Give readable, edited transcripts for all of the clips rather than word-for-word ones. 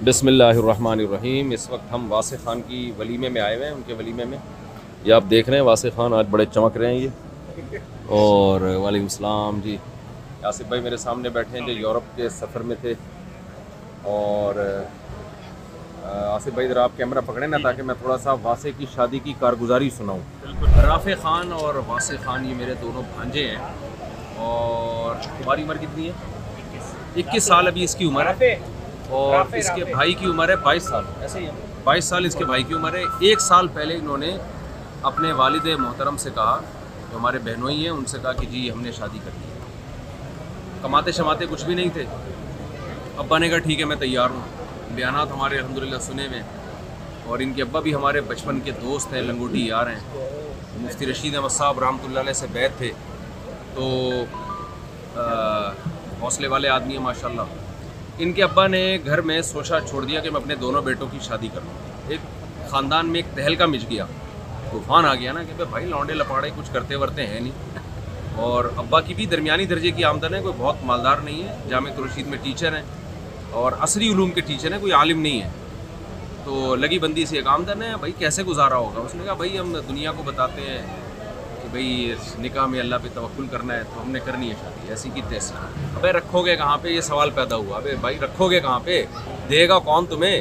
बिस्मिल्लाहिर्रहमानिर्रहीम। इस वक्त हम वासे ख़ान की वलीमे में आए हुए हैं। उनके वलीमे में ये आप देख रहे हैं, वासे ख़ान आज बड़े चमक रहे हैं ये। और वालेकुम सलाम जी। आसिफ भाई मेरे सामने बैठे हैं जो यूरोप के सफ़र में थे। और आसिफ भाई ज़रा आप कैमरा पकड़ें ना, ताकि मैं थोड़ा सा वासे की शादी की कारगुजारी सुनाऊँ। राफ़े ख़ान और वासे ख़ान ये मेरे दोनों भांजे हैं। और तुम्हारी उम्र कितनी है? 21 साल अभी इसकी उम्र है। और इसके भाई की उम्र है 22 साल। ऐसे ही है, 22 साल इसके भाई की उम्र है। 1 साल पहले इन्होंने अपने वालिद मोहतरम से कहा, जो हमारे बहनोई हैं, उनसे कहा कि जी हमने शादी कर ली। कमाते शमाते कुछ भी नहीं थे। अब्बा ने कहा ठीक है मैं तैयार हूँ। बयानात हमारे अल्हम्दुलिल्लाह सुने हुए। और इनके अब्बा भी हमारे बचपन के दोस्त हैं, लंगोटी यार हैं। मुफ्ती रशीद अहमद साहब रहमतुल्लाह अलैह से बैत थे, तो हौसले वाले आदमी हैं माशाल्लाह। इनके अब्बा ने घर में सोचा छोड़ दिया कि मैं अपने दोनों बेटों की शादी करूँ। एक ख़ानदान में एक तहलका मिच गया, तूफ़ान आ गया ना कि भाई लौंडे लपाड़े कुछ करते वरते हैं नहीं। और अब्बा की भी दरमियानी दर्जे की आमदन है, कोई बहुत मालदार नहीं है। जामिअतुल रशीद में टीचर हैं और असरी उलूम के टीचर हैं, कोई आलिम नहीं है। तो लगी बंदी से एक आमदन है, भाई कैसे गुजारा होगा। उसने कहा भाई हम दुनिया को बताते हैं कि भाई निकाह में अल्लाह पे तवक्कुल करना है, तो हमने करनी है शादी ऐसी की तैसी। अबे रखोगे कहाँ पे, ये सवाल पैदा हुआ। अबे भाई रखोगे कहाँ पे, देगा कौन तुम्हें,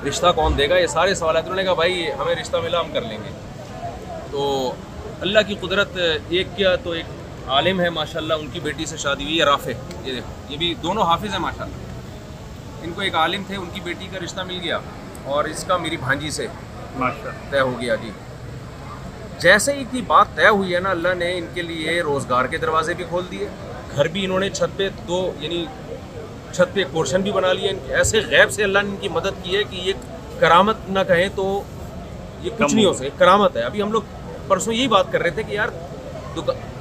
रिश्ता कौन देगा, ये सारे सवाल है। तो उन्होंने कहा भाई हमें रिश्ता मिला हम कर लेंगे। तो अल्लाह की कुदरत, एक क्या तो एक आलिम है माशाल्लाह, उनकी बेटी से शादी हुई है राफ़े। ये देखो, ये भी दोनों हाफिज़ हैं माशाल्लाह। इनको एक आलिम थे, उनकी बेटी का रिश्ता मिल गया और इसका मेरी भांजी से तय हो गया जी। जैसे ही की बात तय हुई है ना, अल्लाह ने इनके लिए रोज़गार के दरवाजे भी खोल दिए। घर भी इन्होंने छत पे छत पे एक पोर्शन भी बना लिया। ऐसे गैब से अल्लाह ने इनकी मदद की है कि ये करामत ना कहें तो ये कुछ नहीं हो सके, करामत है। अभी हम लोग परसों यही बात कर रहे थे कि यार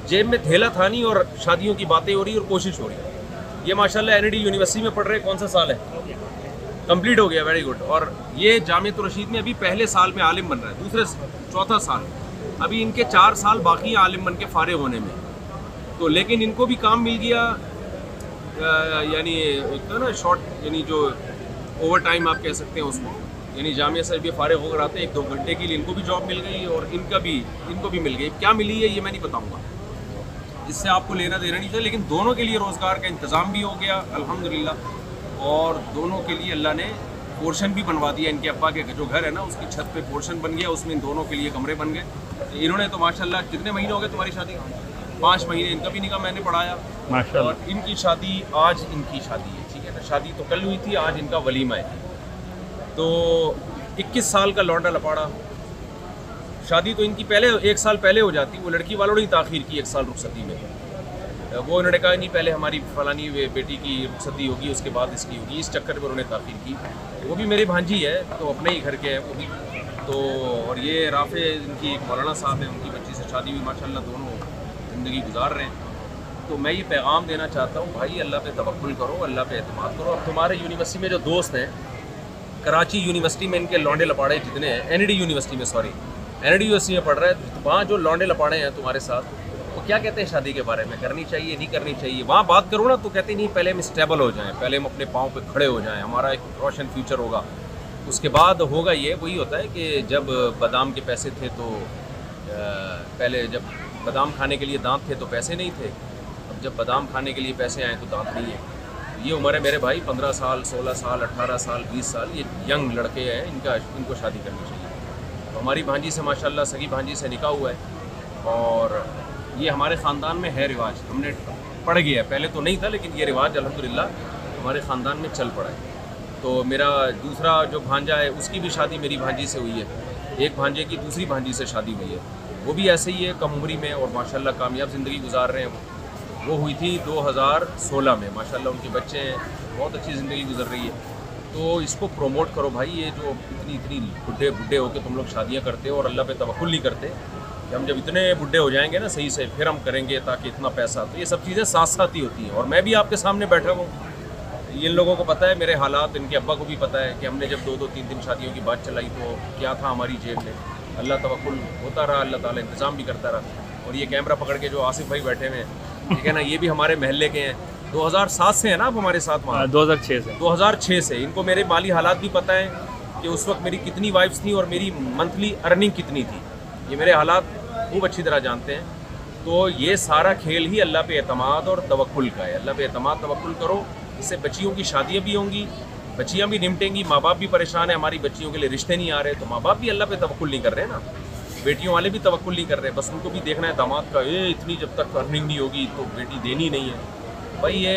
जेब में थैला था नहीं और शादियों की बातें हो रही और कोशिश हो रही। ये माशाल्लाह NID यूनिवर्सिटी में पढ़ रहे, कौन सा साल है, कंप्लीट हो गया, वेरी गुड। और ये जामिअतुल रशीद में अभी पहले साल में आलिम बन रहा है, चौथा साल। अभी इनके 4 साल बाकी हैं आलिम बन के फारिग होने में। तो लेकिन इनको भी काम मिल गया, यानी एक ना शॉर्ट, यानी जो ओवर टाइम आप कह सकते हैं उसको, यानी जामिया से भी फारिग होकर आते हैं 1-2 घंटे के लिए, इनको भी जॉब मिल गई और इनको भी मिल गई। क्या मिली है ये मैं नहीं बताऊँगा, इससे आपको लेना देना नहीं चाहिए। लेकिन दोनों के लिए रोज़गार का इंतज़ाम भी हो गया अल्हम्दुलिल्लाह। और दोनों के लिए अल्लाह ने पोर्शन भी बनवा दिया। इनके अब्बा के जो घर है ना, उसकी छत पे पोर्शन बन गया, उसमें इन दोनों के लिए कमरे बन गए। इन्होंने तो माशाल्लाह, कितने महीने हो गए तुम्हारी शादी? 5 महीने। इनका भी निकाह मैंने पढ़ाया माशाल्लाह। और इनकी शादी आज इनकी शादी है, ठीक है ना। शादी तो कल हुई थी, आज इनका वलीमा है। तो 21 साल का लौंडा लपाड़ा। शादी तो इनकी पहले 1 साल पहले हो जाती, वो लड़की वालों ने ही ताख़ीर की 1 साल रुखसती में। वो उन्होंने कहा नहीं पहले हमारी फलानी बेटी की रुखसती होगी, उसके बाद इसकी होगी। इस चक्कर में उन्होंने ताख़ीर की। वो भी मेरी भांजी है, तो अपने ही घर के है वो भी। तो और ये राफ़े इनकी एक मौलाना साहब है, उनकी बच्ची से शादी हुई माशाल्लाह, दोनों ज़िंदगी गुजार रहे हैं। तो मैं ये पैगाम देना चाहता हूँ भाई, अल्लाह पे तवक्कुल करो, अल्लाह पे एतमाद करो। अब तुम्हारे यूनिवर्सिटी में जो दोस्त हैं, कराची यूनिवर्सिटी में इनके लौंडे लपाड़े जितने हैं, NID यूनिवर्सिटी में पढ़ रहे हैं, वहाँ जो लौंडे लपाड़े हैं तुम्हारे साथ, वो क्या कहते हैं शादी के बारे में, करनी चाहिए नहीं करनी चाहिए। वहाँ बात करो ना तो कहते नहीं पहले हम स्टेबल हो जाएं, पहले हम अपने पाँव पे खड़े हो जाएं, हमारा एक रोशन फ्यूचर होगा, उसके बाद होगा ये। वही होता है कि जब बादाम के पैसे थे तो पहले जब बादाम खाने के लिए दांत थे तो पैसे नहीं थे, अब जब बादाम खाने के लिए पैसे आए तो दांत नहीं है। ये उम्र है मेरे भाई 15 साल, 16 साल, 18 साल, 20 साल, ये यंग लड़के हैं, इनको शादी करनी चाहिए। तो हमारी भांजी से माशाल्लाह, सगी भांजी से निकाह हुआ है और ये हमारे ख़ानदान में है रिवाज, हमने पड़ गया है। पहले तो नहीं था लेकिन ये रिवाज अल्हम्दुलिल्लाह हमारे ख़ानदान में चल पड़ा है। तो मेरा दूसरा जो भांजा है उसकी भी शादी मेरी भांजी से हुई है। एक भांजे की दूसरी भांजी से शादी हुई है, वो भी ऐसे ही है कम उम्री में और माशाल्लाह कामयाब ज़िंदगी गुजार रहे हैं। वो हुई थी 2016 में, माशाल्लाह उनके बच्चे हैं, बहुत अच्छी ज़िंदगी गुजर रही है। तो इसको प्रमोट करो भाई। ये जो इतनी बुढ़े होकर तुम लोग शादियाँ करते हो और अल्लाह पे तवक्कुल नहीं करते कि हम जब इतने बुढ़े हो जाएंगे ना सही से फिर हम करेंगे ताकि इतना पैसा, तो ये सब चीज़ें साथ साथ ही होती हैं। और मैं भी आपके सामने बैठा हूँ, इन लोगों को पता है मेरे हालात, इनके अब्बा को भी पता है कि हमने जब 2-2, 3-3 शादियों की बात चलाई तो क्या था हमारी जेब में। अल्लाह तवक्कुल होता रहा, अल्लाह ताला इंतज़ाम भी करता रहा। और ये कैमरा पकड़ के जो आसिफ भाई बैठे हुए हैं, ठीक है ना, ये भी हमारे महल्ले के हैं। 2007 से है ना आप हमारे साथ वहाँ? 2006 से। इनको मेरे माली हालात भी पता है कि उस वक्त मेरी कितनी वाइफ्स थी और मेरी मंथली अर्निंग कितनी थी, ये मेरे हालात खूब अच्छी तरह जानते हैं। तो ये सारा खेल ही अल्लाह पे एतमाद और तवक्कुल का है। अल्लाह पे एतमाद तवक्कुल करो, इससे बच्चियों की शादियाँ भी होंगी, बच्चियाँ भी निपटेंगी। माँ बाप भी परेशान है, हमारी बच्चियों के लिए रिश्ते नहीं आ रहे, तो माँ बाप भी अल्लाह पे तवक्कुल नहीं कर रहे ना, बेटियों वाले भी तवक्कुल नहीं कर रहे। बस उनको भी देखना है दामाद का, ये इतनी जब तक अर्निंग नहीं होगी तो बेटी देनी नहीं है। भाई ये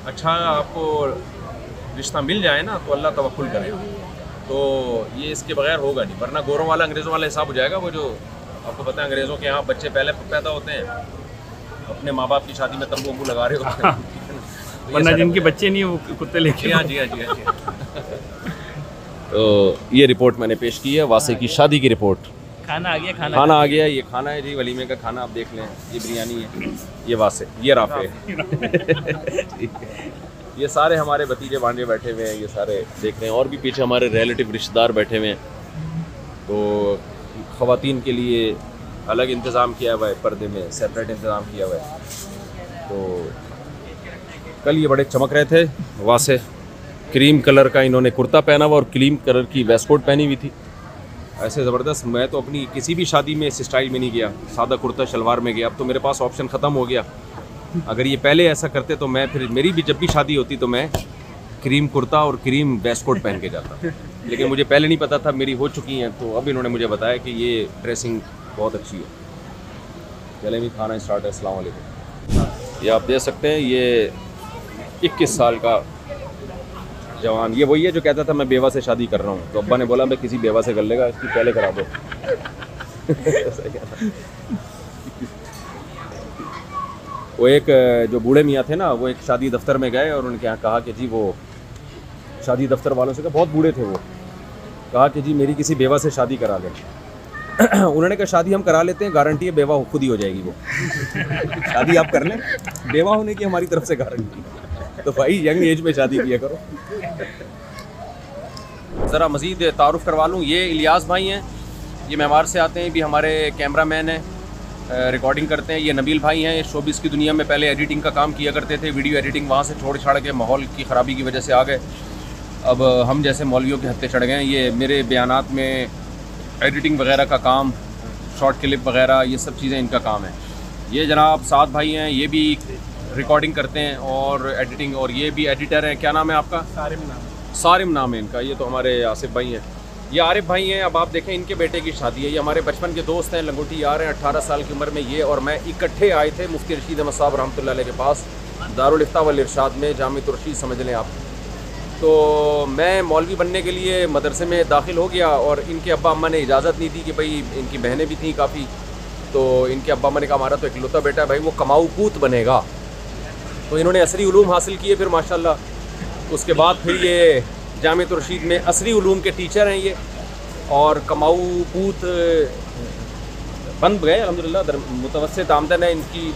अच्छा आपको रिश्ता मिल जाए ना तो अल्लाह तवक्कुल करेगा, तो ये इसके बगैर होगा नहीं, वरना गोरों वाला अंग्रेज़ों वाला हिसाब हो जाएगा। वो जो आपको पता है अंग्रेज़ों के यहाँ बच्चे पहले पैदा होते हैं, अपने माँ बाप की शादी में तंबू वंबू लगा रहे होते हैं, वरना जिनके बच्चे नहीं है वो कुत्ते लेके। हाँ जी, हाँ जी, हाँ जी। तो ये रिपोर्ट मैंने पेश की है, वासे की शादी की रिपोर्ट। खाना आ गया, खाना आ गया, ये खाना है जी वलीमे का खाना, आप देख लें, ये बिरयानी है, ये वासे, ये राफे ठीक है। ये सारे हमारे भतीजे भांजे बैठे हुए हैं, ये सारे देख रहे हैं, और भी पीछे हमारे रिलेटिव रिश्तेदार बैठे हुए हैं। तो ख़वातीन के लिए अलग इंतज़ाम किया हुआ है, पर्दे में सेपरेट इंतज़ाम किया हुआ है। तो कल ये बड़े चमक रहे थे, वासे क्रीम कलर का इन्होंने कुर्ता पहना हुआ और क्रीम कलर की वेस्ट कोट पहनी हुई थी, ऐसे ज़बरदस्त। मैं तो अपनी किसी भी शादी में इस स्टाइल में नहीं गया, सादा कुर्ता शलवार में गया। अब तो मेरे पास ऑप्शन ख़त्म हो गया। अगर ये पहले ऐसा करते तो मैं फिर मेरी भी जब भी शादी होती तो मैं क्रीम कुर्ता और क्रीम वेस्ट कोट पहन के जाता, लेकिन मुझे पहले नहीं पता था, मेरी हो चुकी हैं, तो अब इन्होंने मुझे बताया कि ये ड्रेसिंग बहुत अच्छी है। चले भी खाना स्टार्ट है। अस्सलाम वालेकुम। ये आप देख सकते हैं, ये 21 साल का जवान, ये वही है जो कहता था मैं बेवा से शादी कर रहा हूँ, तो अब्बा ने बोला मैं किसी बेवा से कर लेगा, इसकी पहले करा दो वो एक जो बूढ़े मियाँ थे ना, वो एक शादी दफ्तर में गए और उनके यहाँ कहा कि जी, वो शादी दफ्तर वालों से कहा, बहुत बूढ़े थे वो, कहा कि जी मेरी किसी बेवा से शादी करा लें उन्होंने कहा शादी हम करा लेते हैं, गारंटी है बेवा खुद ही हो जाएगी वो शादी आप कर लें, बेवा होने की हमारी तरफ से गारंटी। तो भाई यंग एज में शादी किया करो। ज़रा मज़ीद तारुफ़ करवा लूँ, ये इलियास भाई हैं, ये मेवाड़ से आते हैं, भी हमारे कैमरामैन हैं, रिकॉर्डिंग करते हैं। ये नबील भाई हैं, शोबिस की दुनिया में पहले एडिटिंग का काम किया करते थे, वीडियो एडिटिंग वहाँ से छोड़ छाड़ के माहौल की ख़राबी की वजह से आ गए, अब हम जैसे मौलवियों के हत्थे चढ़ गए हैं। ये मेरे बयानात में एडिटिंग वगैरह का काम, शॉर्ट क्लिप वगैरह, ये सब चीज़ें इनका काम है। ये जनाब सात भाई हैं, ये भी रिकॉर्डिंग करते हैं और एडिटिंग, और ये भी एडिटर हैं। क्या नाम है आपका? सारिम नाम है इनका। ये तो हमारे आसिफ भाई हैं, ये आरिफ भाई हैं। अब आप देखें, इनके बेटे की शादी है, ये हमारे बचपन के दोस्त हैं, लंगोटी यार हैं। 18 साल की उम्र में ये और मैं इकट्ठे आए थे मुफ्ती रशीद अहमद साहब रहमतुल्लाह अलैह के पास, दारुल इफ्ता वल इरशाद में, जामिअतुर रशीद समझ लें आप। तो मैं मौलवी बनने के लिए मदरसे में दाखिल हो गया और इनके अब्बा अम्मा ने इजाज़त नहीं दी कि भाई, इनकी बहनें भी थी काफ़ी, तो इनके अब्बा अम्मा ने कहा हमारा तो इकलौता बेटा है भाई, वो कमाऊ पूत बनेगा। तो इन्होंने असरी उलूम हासिल किए फिर माशाल्लाह। उसके बाद फिर ये जामिअतुर रशीद में असरी उलूम के टीचर हैं ये, और कमाऊ पूत बंद गए अल्हम्दुलिल्लाह, मुतवस्सित आमदन है इनकी।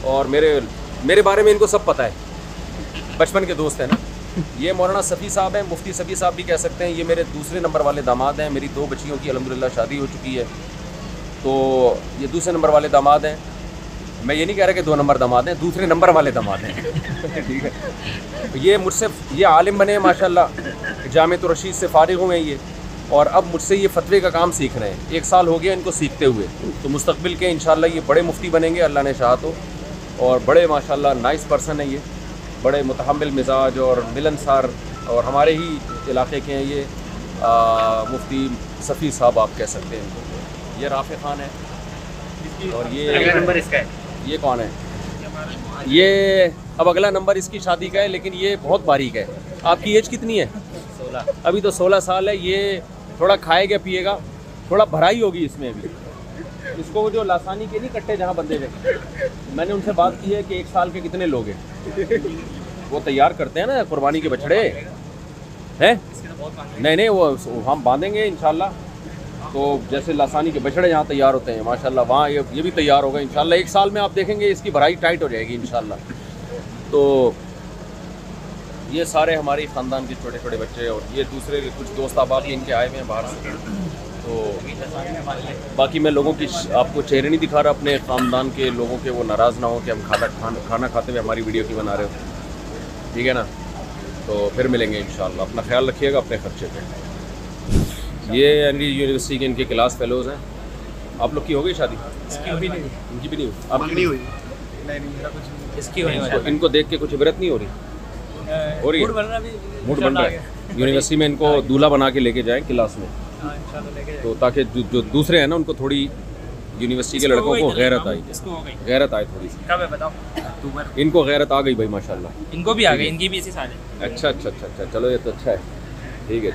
और मेरे बारे में इनको सब पता है, बचपन के दोस्त हैं ना। ये मौलाना सफ़ी साहब हैं, मुफ्ती सफ़ी साहब भी कह सकते हैं। ये मेरे दूसरे नंबर वाले दामाद हैं, मेरी 2 बच्चियों की अल्हम्दुलिल्लाह शादी हो चुकी है, तो ये दूसरे नंबर वाले दामाद हैं। मैं ये नहीं कह रहा कि 2 नंबर दामाद हैं, दूसरे नंबर वाले दामाद हैं ठीक है। ये मुझसे ये आलिम बने माशाल्लाह, जामिअतुर रशीद से फ़ारिग हुए हैं ये, और अब मुझसे ये फतवे का काम सीख रहे हैं। 1 साल हो गया इनको सीखते हुए, तो मुस्तक़बिल के इंशाल्लाह ये बड़े मुफ्ती बनेंगे, अल्लाह ने चाहा तो। और बड़े माशाल्लाह नाइस पर्सन है ये, बड़े मुतहम्मिल मिजाज और मिलनसार, और हमारे ही इलाके के हैं ये। मुफ्ती सफ़ी साहब आप कह सकते हैं। ये राफ़े ख़ान है, और ये अगला नंबर इसका है। ये कौन है? ये अब अगला नंबर इसकी शादी का है, लेकिन ये बहुत बारीक है। आपकी एज कितनी है? 16। अभी तो 16 साल है। ये थोड़ा खाएगा पिएगा, थोड़ा भराई होगी इसमें अभी। इसको वो जो लासानी के नहीं कट्टे जहाँ बंधे हुए, मैंने उनसे बात की है कि 1 साल के कितने लोग हैं, वो तैयार करते हैं ना कुर्बानी के बछड़े हैं। नहीं वो हम बांधेंगे इंशाल्लाह, तो जैसे लासानी के बछड़े यहाँ तैयार होते हैं माशाल्लाह, वहाँ ये भी तैयार होगा इंशाल्लाह। 1 साल में आप देखेंगे इसकी भराई टाइट हो जाएगी इंशाल्लाह। तो ये सारे हमारे ख़ानदान के छोटे छोटे बच्चे, और ये दूसरे कुछ दोस्त अहबाब इनके आए हुए हैं बाहर से। तो बाकी मैं लोगों की आपको चेहरे नहीं दिखा रहा अपने ख़ानदान के लोगों के, वो नाराज़ ना हो कि हम खाना खाते हुए हमारी वीडियो क्यों बना रहे हो, ठीक है ना। तो फिर मिलेंगे इंशाल्लाह, अपना ख्याल रखिएगा अपने ख़र्चे पे। ये एनडी यूनिवर्सिटी के इनके क्लास फेलोज़ हैं। आप लोग की हो गई शादी? इसकी भी नहीं, इनकी भी नहीं हुई? आपकी नहीं हुई? इसकी होने वाली है। इनको देख के कुछ इबरत नहीं हो रही? हो रही है, मूड बन रहा है अभी, मूड बन रहा है। यूनिवर्सिटी में इनको दूल्हा बना के लेके जाएं क्लास में, हाँ, इंशाल्लाह लेके तो ताकि जो दूसरे हैं ना उनको थोड़ी यूनिवर्सिटी के लड़कों को गैरत आई, इसको हो गई। गैरत आई थोड़ी सी। कब है बताओ? अक्टूबर। इनको गैरत आ गई भाई माशाल्लाह। इनको भी आ गई, इनकी भी इसी साल है। अच्छा अच्छा अच्छा अच्छा, चलो ये तो अच्छा है, ठीक है।